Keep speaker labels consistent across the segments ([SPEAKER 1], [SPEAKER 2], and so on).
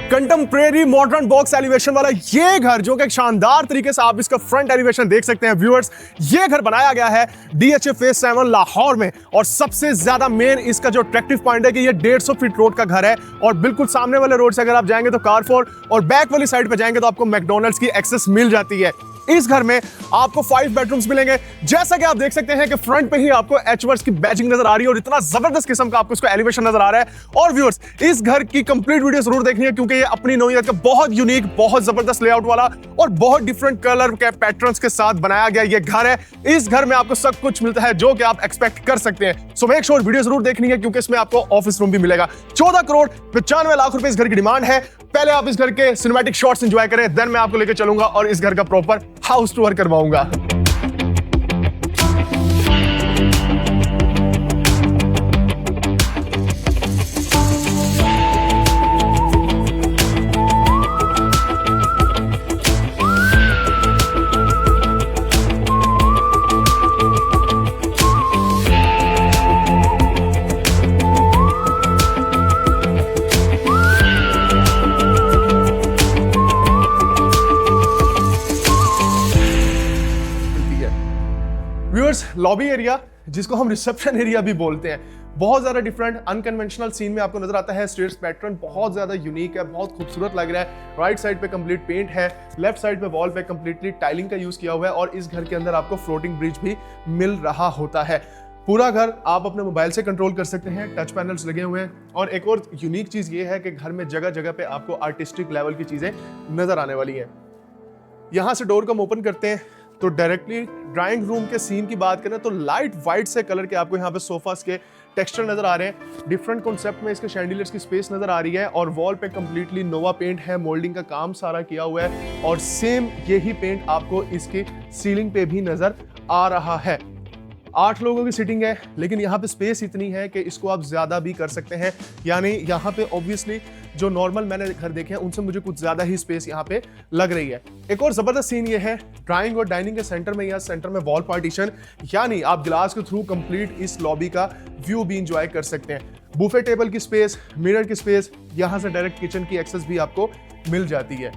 [SPEAKER 1] Contemporary modern box elevation वाला ये घर, जो कि एक शानदार तरीके से आप इसका फ्रंट एलिवेशन देख सकते हैं व्यूअर्स। ये घर बनाया गया है DHA फेज 7 लाहौर में, और सबसे ज्यादा मेन इसका जो अट्रैक्टिव पॉइंट है कि ये 150 फीट रोड का घर है, और बिल्कुल सामने वाले रोड से अगर आप जाएंगे तो कारफोर, और बैक वाली साइड पे जाएंगे तो आपको मैकडॉनल्ड्स की एक्सेस मिल जाती है। इस घर में आपको 5 बेडरूम्स मिलेंगे। जैसा कि आप देख सकते हैं कि फ्रंट पे ही आपको एचवर्स की बैजिंग नजर आ रही है, और इतना जबरदस्त किस्म का आपको इसको एलिवेशन नजर आ रहा है। और व्यूअर्स, इस घर की कंप्लीट वीडियो जरूर देखनी है, क्योंकि ये अपनी नौइयत का बहुत यूनिक, बहुत जबरदस्त लेआउट वाला और बहुत डिफरेंट कलर के पैटर्न्स के साथ बनाया गया ये घर है। इस घर में आपको सब कुछ मिलता है जो कि आप एक्सपेक्ट कर सकते हैं। सो मेक श्योर वीडियो जरूर देखनी है, क्योंकि इसमें आपको ऑफिस रूम भी मिलेगा। 14 करोड़ 95 लाख रुपए इस घर की डिमांड है। पहले आप इस घर के सिनेमैटिक शॉट्स एंजॉय करें, देन मैं आपको लेकर चलूंगा और इस घर का प्रॉपर हाउस टूर करवाऊंगा। लॉबी एरिया, जिसको हम रिसेप्शन एरिया भी बोलते हैं, बहुत ज्यादा डिफरेंट अनकन्वेंशनल सीन में आपको नजर आता है। स्टेयर्स पैटर्न बहुत ज्यादा यूनिक है, बहुत खूबसूरत लग रहा है। राइट साइड पे कंप्लीट पेंट है, लेफ्ट साइड पे वॉल पे कंप्लीटली टाइलिंग का यूज किया हुआ है, और इस घर के अंदर आपको फ्लोटिंग ब्रिज भी मिल रहा होता है। पूरा घर आप अपने मोबाइल से कंट्रोल कर सकते हैं, टच पैनल्स लगे हुए हैं। और एक और यूनिक चीज ये है कि घर में जगह जगह पे आपको आर्टिस्टिक लेवल की चीजें नजर आने वाली हैं। यहां से डोर को हम ओपन करते हैं तो डायरेक्टली ड्राइंग रूम के सीन की बात करें तो लाइट वाइट से कलर के आपको यहाँ पे सोफास के टेक्सचर नजर आ रहे हैं। डिफरेंट कॉन्सेप्ट में इसके शैंडिलियर्स की स्पेस नजर आ रही है, और वॉल पे कंप्लीटली नोवा पेंट है, मोल्डिंग का काम सारा किया हुआ है, और सेम यही पेंट आपको इसके सीलिंग पे भी नजर आ रहा है। 8 लोगों की सीटिंग है, लेकिन यहाँ पे स्पेस इतनी है कि इसको आप ज्यादा भी कर सकते हैं। यानी यहाँ पे ऑब्वियसली जो नॉर्मल मैंने घर देखे हैं उनसे मुझे कुछ ज्यादा ही स्पेस यहाँ पे लग रही है। एक और जबरदस्त सीन ये है, ड्राइंग और डाइनिंग के सेंटर में या सेंटर में वॉल पार्टीशन, यानी आप ग्लास के थ्रू कंप्लीट इस लॉबी का व्यू भी इंजॉय कर सकते हैं। बुफे टेबल की स्पेस, मिरर की स्पेस, यहाँ से डायरेक्ट किचन की एक्सेस भी आपको मिल जाती है।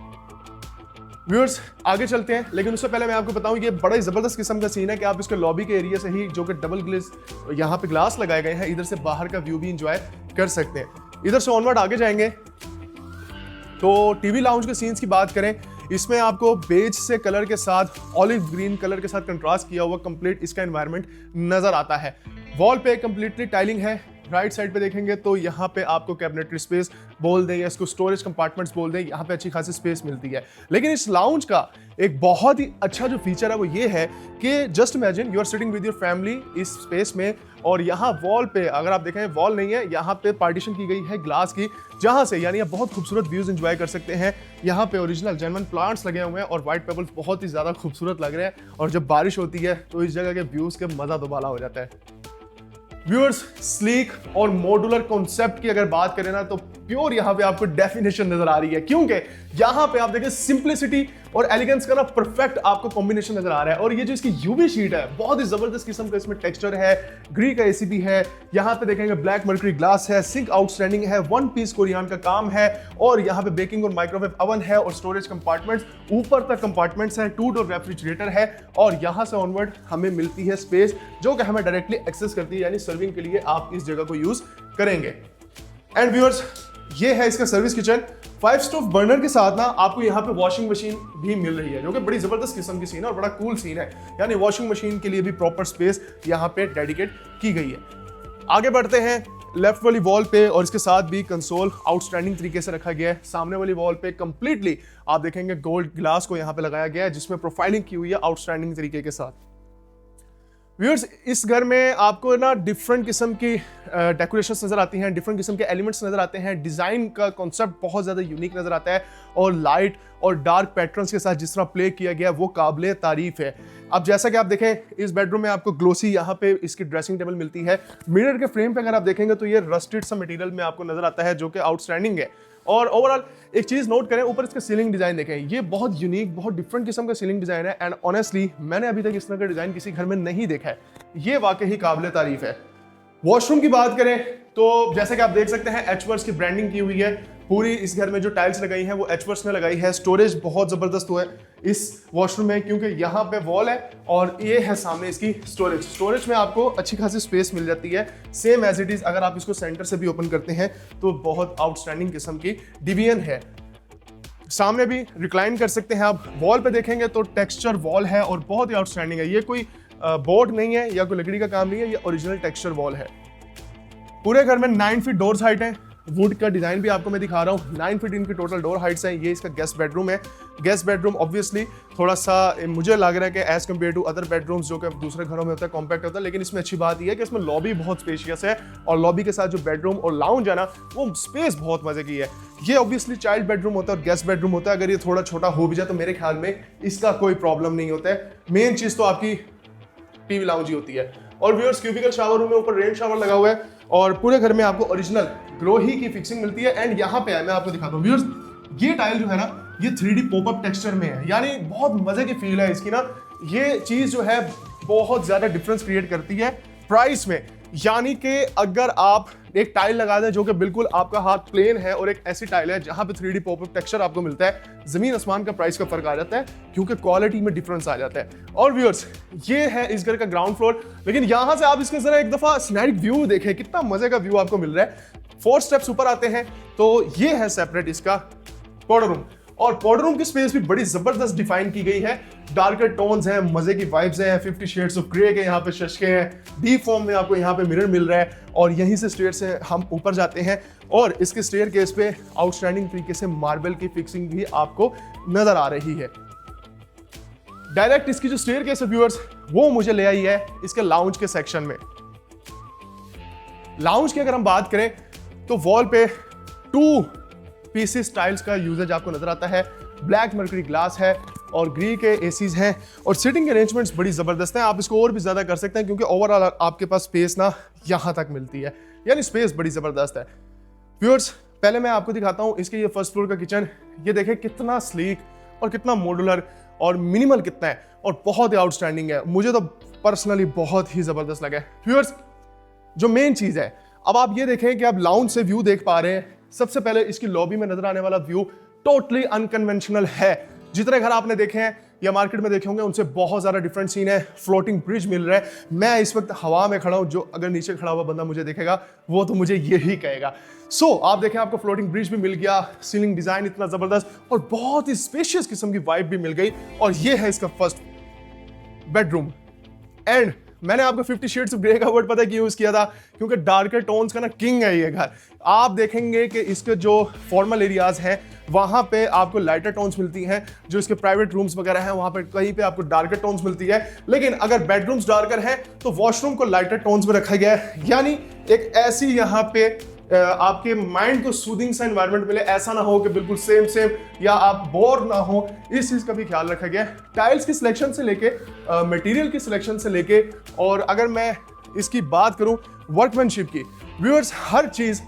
[SPEAKER 1] व्यूअर्स, आगे चलते हैं, लेकिन उससे पहले मैं आपको बताऊं ये बड़ा ही जबरदस्त किस्म का सीन है कि आप इसके लॉबी के एरिया से ही, जो कि डबल ग्लेस यहाँ पे ग्लास लगाए गए हैं, इधर से बाहर का व्यू भी इंजॉय कर सकते हैं। इधर से ऑनवर्ड आगे जाएंगे तो टीवी लाउंज के सीन्स की बात करें, इसमें आपको बेज से कलर के साथ ऑलिव ग्रीन कलर के साथ कंट्रास्ट किया हुआ कंप्लीट इसका एनवायरनमेंट नजर आता है। वॉल पे कंप्लीटली टाइलिंग है। राइट साइड पे देखेंगे तो यहाँ पे आपको कैबिनेटरी स्पेस बोल दें या इसको स्टोरेज कंपार्टमेंट्स बोल दें, यहाँ पे अच्छी खासी स्पेस मिलती है। लेकिन इस लाउंज का एक बहुत ही अच्छा जो फीचर है वो ये है कि just imagine you are sitting with your family इस स्पेस में, और यहाँ वॉल पे अगर आप देखें वॉल नहीं है, यहाँ पे पार्टीशन की गई है ग्लास की, जहाँ से यानी आप बहुत खूबसूरत व्यूज एंजॉय कर सकते हैं। यहाँ पे ओरिजिनल जेन्युइन प्लांट्स लगे हुए हैं और व्हाइट पेबल्स बहुत ही ज्यादा खूबसूरत लग रहे हैं, और जब बारिश होती है तो इस जगह के व्यूज के मजा दोबाला हो जाता है। व्यूअर्स, स्लीक और मॉड्यूलर कॉन्सेप्ट की अगर बात करें ना तो प्योर यहाँ पे आपको डेफिनेशन नजर आ रही है, क्योंकि यहाँ पे आप देखें सिंप्लिसिटी और एलिगेंस का ना परफेक्ट आपको कॉम्बिनेशन नजर आ रहा है। और ये जो इसकी यूवी शीट है बहुत ही जबरदस्त किस्म का इसमें टेक्सचर है, ग्री का एसी भी है, यहाँ पे देखेंगे ब्लैक मर्करी ग्लास है, सिंक आउटस्टैंडिंग है, 1 पीस कोरियान का काम है, और यहाँ पे बेकिंग और माइक्रोवेव अवन है, और स्टोरेज कंपार्टमेंट्स ऊपर तक कंपार्टमेंट्स है, 2 डोर रेफ्रिजरेटर है, और यहाँ से ऑनवर्ड हमें मिलती है स्पेस जो कि हमें डायरेक्टली एक्सेस करती है, यानी सर्विंग के लिए आप इस जगह को यूज करेंगे। एंड व्यूअर्स, ये है इसका सर्विस किचन। 5 स्टोव बर्नर के साथ ना आपको यहाँ पे वॉशिंग मशीन भी मिल रही है, जो कि बड़ी जबरदस्त किस्म की सीन है और बड़ा कूल सीन है। यानी वॉशिंग मशीन के लिए भी प्रॉपर स्पेस यहाँ पे डेडिकेट की गई है। आगे बढ़ते हैं, लेफ्ट वाली वॉल पे और इसके साथ भी कंसोल आउटस्टैंडिंग तरीके से रखा गया है। सामने वाली वॉल पे कंप्लीटली आप देखेंगे गोल्ड ग्लास को यहाँ पे लगाया गया है, जिसमें प्रोफाइलिंग की हुई है आउटस्टैंडिंग तरीके के साथ। व्यूअर्स, इस घर में आपको ना डिफरेंट किस्म की डेकोरेशंस नजर आती हैं, डिफरेंट किस्म के एलिमेंट्स नजर आते हैं, डिजाइन का कॉन्सेप्ट बहुत ज्यादा यूनिक नजर आता है, और लाइट और डार्क पैटर्न्स के साथ जिस तरह प्ले किया गया वो काबिले तारीफ है। अब जैसा कि आप देखें इस बेडरूम में आपको ग्लोसी यहाँ पे इसकी ड्रेसिंग टेबल मिलती है। मिरर के फ्रेम पे अगर आप देखेंगे तो ये रस्टेड सा मटेरियल में आपको नजर आता है, जो कि आउटस्टैंडिंग है। और ओवरऑल एक चीज नोट करें, ऊपर इसका सीलिंग डिजाइन देखें, ये बहुत यूनिक, बहुत डिफरेंट किस्म का सीलिंग डिजाइन है, एंड ऑनेस्टली मैंने अभी तक इस तरह का डिजाइन किसी घर में नहीं देखा है। ये वाकई काबिले तारीफ है। वॉशरूम की बात करें तो जैसे कि आप देख सकते हैं एचवर्स की ब्रांडिंग की हुई है, पूरी इस घर में जो टाइल्स लगाई हैं वो एचवर्स ने लगाई है। स्टोरेज बहुत जबरदस्त हुआ है इस वॉशरूम में, क्योंकि यहाँ पे वॉल है और ये है सामने इसकी स्टोरेज। स्टोरेज में आपको अच्छी खासी स्पेस मिल जाती है, सेम एज इट इज। अगर आप इसको सेंटर से भी ओपन करते हैं तो बहुत आउटस्टैंडिंग किस्म की डिवीजन है। सामने भी रिक्लाइन कर सकते हैं आप। वॉल पे देखेंगे तो टेक्सचर वॉल है और बहुत ही आउटस्टैंडिंग है। ये कोई बोर्ड नहीं है या कोई लकड़ी का काम नहीं है, ये ओरिजिनल टेक्सचर वॉल है। पूरे घर में 9 फीट डोर्स हाइट है। वुड का डिजाइन भी आपको मैं दिखा रहा हूँ। 9 फीट इनकी टोटल डोर हाइट्स है। ये इसका गेस्ट बेडरूम है। गेस्ट बेडरूम ऑब्वियसली थोड़ा सा मुझे लग रहा है कि as compare to other bedrooms जो कि दूसरे घरों में होता है कॉम्पैक्ट होता है, लेकिन इसमें अच्छी बात यह है कि इसमें लॉबी बहुत स्पेशियस है और लॉबी के साथ जो बेडरूम और लाउंज है ना, वो स्पेस बहुत मजे की है। ये ऑब्वियसली चाइल्ड बेडरूम होता है और गेस्ट बेडरूम होता है। अगर ये थोड़ा छोटा हो भी जाए तो मेरे ख्याल में इसका कोई प्रॉब्लम नहीं होता है। मेन चीज तो आपकी टीवी लाउंज ही होती है। और व्यूअर्स, क्यूबिकल शावर रूम में ऊपर रेन शावर लगा हुआ है और पूरे घर में आपको ओरिजिनल ग्रोही की फिक्सिंग मिलती है। एंड यहाँ पे है, मैं आपको दिखाता हूँ व्यूअर्स, ये टाइल जो है ना, ये 3D पॉपअप टेक्सचर में है, यानी बहुत मजे की फील है इसकी ना। ये चीज जो है बहुत ज्यादा डिफरेंस क्रिएट करती है प्राइस में। यानी कि अगर आप एक टाइल लगा दें जो कि बिल्कुल आपका हाथ प्लेन है और एक ऐसी टाइल है जहां पे 3D पॉपअप टेक्सचर आपको मिलता है, जमीन आसमान का प्राइस का फर्क आ जाता है, क्योंकि क्वालिटी में डिफरेंस आ जाता है। और व्यूअर्स, ये है इस घर का ग्राउंड फ्लोर, लेकिन यहां से आप इसका जरा एक दफा सिनेरिक व्यू देखें, कितना मजे का व्यू आपको मिल रहा है। 4 स्टेप्स ऊपर आते हैं तो ये है सेपरेट इसका पाउडर रूम। और पाउडर रूम की स्पेस भी बड़ी जबरदस्त डिफाइन की गई है। डार्कर टोन्स हैं, मजे की वाइब्स हैं, 50 शेड्स ऑफ ग्रे के यहाँ पे शशके हैं, डीप फॉर्म में आपको यहाँ पे मिरर मिल रहा है। और यहीं से स्टेयर से हम ऊपर जाते हैं और इसके स्टेयर केस पे आउटस्टैंडिंग तरीके से मार्बल की फिक्सिंग भी आपको नजर आ रही है। डायरेक्ट इसकी जो स्टेयर केस है व्यूअर्स, वो मुझे ले आई है इसके लाउंज के सेक्शन में। लाउंज की अगर हम बात करें तो वॉल पे 2 पीसेस टाइल्स का यूजेज आपको नजर आता है। ब्लैक मर्करी ग्लास है और ग्री के एसीज हैं और सिटिंग अरेंजमेंट्स बड़ी जबरदस्त हैं। आप इसको और भी ज्यादा कर सकते हैं क्योंकि ओवरऑल आपके पास स्पेस ना यहां तक मिलती है, यानी स्पेस बड़ी जबरदस्त है। व्यूअर्स, पहले मैं आपको दिखाता हूं इसके ये फर्स्ट फ्लोर का किचन। ये देखें कितना स्लीक और कितना मॉड्यूलर और मिनिमल कितना है और बहुत ही आउटस्टैंडिंग है। मुझे तो पर्सनली बहुत ही जबरदस्त लगा है। व्यूअर्स, जो मेन चीज है, अब आप ये देखें कि आप लाउंज से व्यू देख पा रहे हैं। सबसे पहले इसकी लॉबी में नजर आने वाला व्यू टोटली अनकन्वेंशनल है। जितने घर आपने देखे हैं या मार्केट में देखे होंगे उनसे बहुत ज्यादा डिफरेंट सीन है। फ्लोटिंग ब्रिज मिल रहा है। मैं इस वक्त हवा में खड़ा हूं, जो अगर नीचे खड़ा हुआ बंदा मुझे देखेगा वो तो मुझे यही कहेगा। सो आप देखें, आपको फ्लोटिंग ब्रिज भी मिल गया, सीलिंग डिजाइन इतना जबरदस्त और बहुत ही स्पेशियस किस्म की वाइब भी मिल गई। और ये है इसका फर्स्ट बेडरूम। एंड मैंने आपको 50 शेड्स ऑफ ग्रे का वर्ड पता है क्यों यूज किया था, क्योंकि डार्कर टोन्स का ना किंग है ये घर। आप देखेंगे कि इसके जो फॉर्मल एरियाज हैं वहां पे आपको लाइटर टोन्स मिलती हैं, जो इसके प्राइवेट रूम्स वगैरह हैं वहां पे कहीं पे आपको डार्कर टोन्स मिलती है। लेकिन अगर बेडरूम्स डार्कर हैं तो वॉशरूम को लाइटर टोन्स में रखा गया है, यानी एक ऐसी यहाँ पे आपके माइंड को सूदिंग सा एनवायरनमेंट मिले। ऐसा ना हो कि बिल्कुल सेम सेम या आप बोर ना हो, इस चीज का भी ख्याल रखा गया है। टाइल्स की सिलेक्शन से लेके मटेरियल की सिलेक्शन से लेके, और अगर मैं इसकी बात करूं वर्कमैनशिप की, व्यूअर्स, हर चीज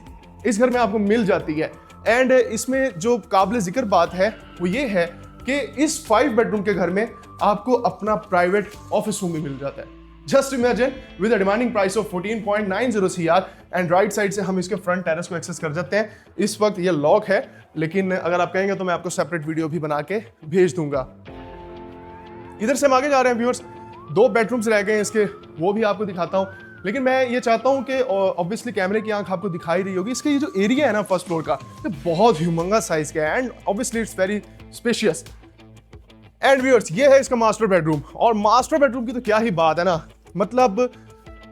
[SPEAKER 1] इस घर में आपको मिल जाती है। एंड इसमें जो काबिल जिक्र बात है वो ये है कि इस 5 बेडरूम के घर में आपको अपना प्राइवेट ऑफिस रूम भी मिल जाता है। Just imagine, with a demanding price of 14.90 CR। And right side से हम इसके फ्रंट टेरेस को एक्सेस कर जाते हैं। इस वक्त ये लॉक है, लेकिन अगर आप कहेंगे तो मैं आपको सेपरेट वीडियो भी बना के भेज दूंगा। इधर से हम आगे जा रहे हैं व्यूअर्स, 2 बेडरूम्स रह गए हैं इसके, वो भी आपको दिखाता हूं। लेकिन मैं ये चाहता हूं कि ऑब्वियसली कैमरे की आंख आपको दिखाई रही होगी, इसका ये जो एरिया है ना फर्स्ट फ्लोर का, ये बहुत ह्यूमंगस साइज का है and obviously it's very spacious. And viewers, ये है इसका मास्टर बेडरूम। और मास्टर बेडरूम की तो क्या ही बात है ना, मतलब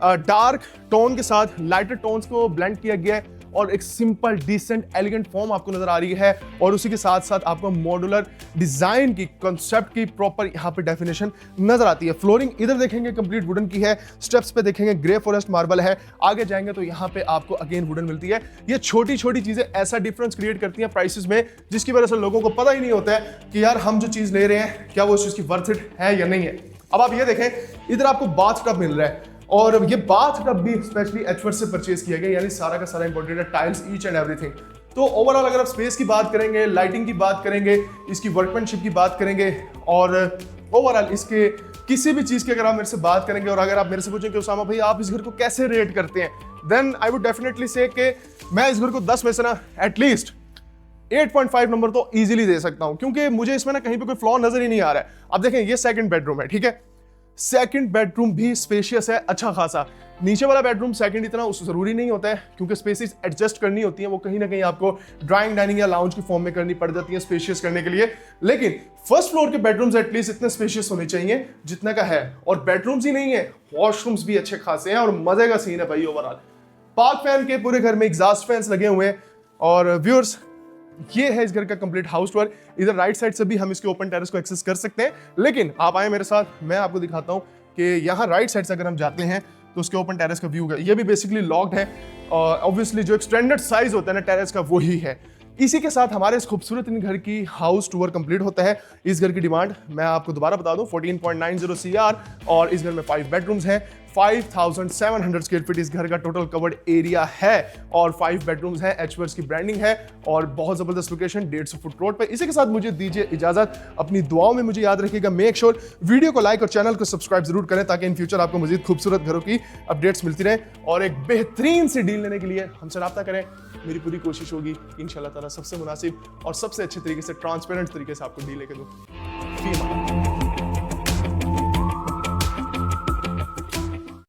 [SPEAKER 1] डार्क टोन के साथ लाइटर टोन्स को ब्लेंड किया गया है और एक सिंपल डिसेंट एलिगेंट फॉर्म आपको नजर आ रही है। और उसी के साथ साथ आपको मॉड्यूलर डिजाइन की कॉन्सेप्ट की प्रॉपर यहाँ पे डेफिनेशन नजर आती है। फ्लोरिंग इधर देखेंगे कंप्लीट वुडन की है, स्टेप्स पे देखेंगे ग्रे फॉरेस्ट मार्बल है, आगे जाएंगे तो यहाँ पे आपको अगेन वुडन मिलती है। ये छोटी छोटी चीजें ऐसा डिफरेंस क्रिएट करती हैं प्राइसेस में, जिसकी वजह से लोगों को पता ही नहीं होता है कि यार हम जो चीज ले रहे हैं क्या वो उस चीज की वर्थ इट है या नहीं है। अब आप ये देखें, इधर आपको बाथ टब मिल रहा है और ये बाथ टब भी स्पेशली एचवर्थ से परचेज किया गया, यानी सारा का सारा इंपोर्टेड है, टाइल्स ईच एंड एवरीथिंग। तो ओवरऑल अगर आप स्पेस की बात करेंगे, लाइटिंग की बात करेंगे, इसकी वर्कमैनशिप की बात करेंगे और ओवरऑल इसके किसी भी चीज की अगर आप मेरे से बात करेंगे और अगर आप मेरे से पूछें कि उसामा भाई आप इस घर को कैसे रेट करते हैं, देन आई वुड डेफिनेटली से कि मैं इस घर को 10 में से ना एटलीस्ट 8.5 नंबर तो इजीली दे सकता हूं, क्योंकि मुझे इसमें ना कहीं पे कोई फ्लॉ नजर ही नहीं आ रहा है। अब देखें, ये सेकंड बेडरूम है, ठीक है, सेकंड बेडरूम भी स्पेशियस है अच्छा खासा। नीचे वाला बेडरूम सेकंड इतना जरूरी नहीं होता है, क्योंकि स्पेसेस एडजस्ट करनी होती है, वो कहीं ना कहीं आपको ड्राइंग डाइनिंग या लाउंज की फॉर्म में करनी पड़ जाती है स्पेशियस करने के लिए। लेकिन फर्स्ट फ्लोर के बेडरूम्स एटलीस्ट इतने स्पेशियस होने चाहिए जितना का है। और बेडरूम्स ही नहीं है, वॉशरूम्स भी अच्छे खासे हैं और मजे का सीन है भाई ओवरऑल। पार्क फैन के पूरे घर में एग्जॉस्ट फैंस लगे हुए हैं। और व्यूअर्स, ये है इस घर का कंप्लीट हाउस टूर। इधर राइट साइड से भी हम इसके ओपन टेरेस को एक्सेस कर सकते हैं, लेकिन आप आए मेरे साथ, मैं आपको दिखाता हूं कि यहाँ राइट साइड से अगर हम जाते हैं तो उसके ओपन टेरेस का व्यू है। ये भी बेसिकली लॉक्ड है, और ऑब्वियसली जो एक स्टैंडर्ड साइज होता है ना टेरेस का, वो ही है। इसी के साथ हमारे इस खूबसूरत घर की हाउस टूर कंप्लीट होता है। इस घर की डिमांड मैं आपको दोबारा बता दूं 14.90 CR, और इस घर में 5 बेडरूम्स हैं। 5700 स्क्वायर फीट इस घर का टोटल कवर्ड एरिया है, और 5 बेडरूम्स हैं, एचवर्स की ब्रांडिंग है, और बहुत जबरदस्त लोकेशन 150 फुट रोड पे। इसी के साथ मुझे दीजिए इजाजत, अपनी दुआओं में मुझे याद रखिएगा। मेक श्योर वीडियो को लाइक और चैनल को सब्सक्राइब जरूर करें, ताकि इन फ्यूचर आपको मजीद खूबसूरत घरों की अपडेट्स मिलती रहे। और एक बेहतरीन सी डील लेने के लिए हमसे राब्ता करें, मेरी पूरी कोशिश होगी इंशाल्लाह ताला सबसे मुनासिब और सबसे अच्छे तरीके से, ट्रांसपेरेंट तरीके से आपको डील लेके दूं।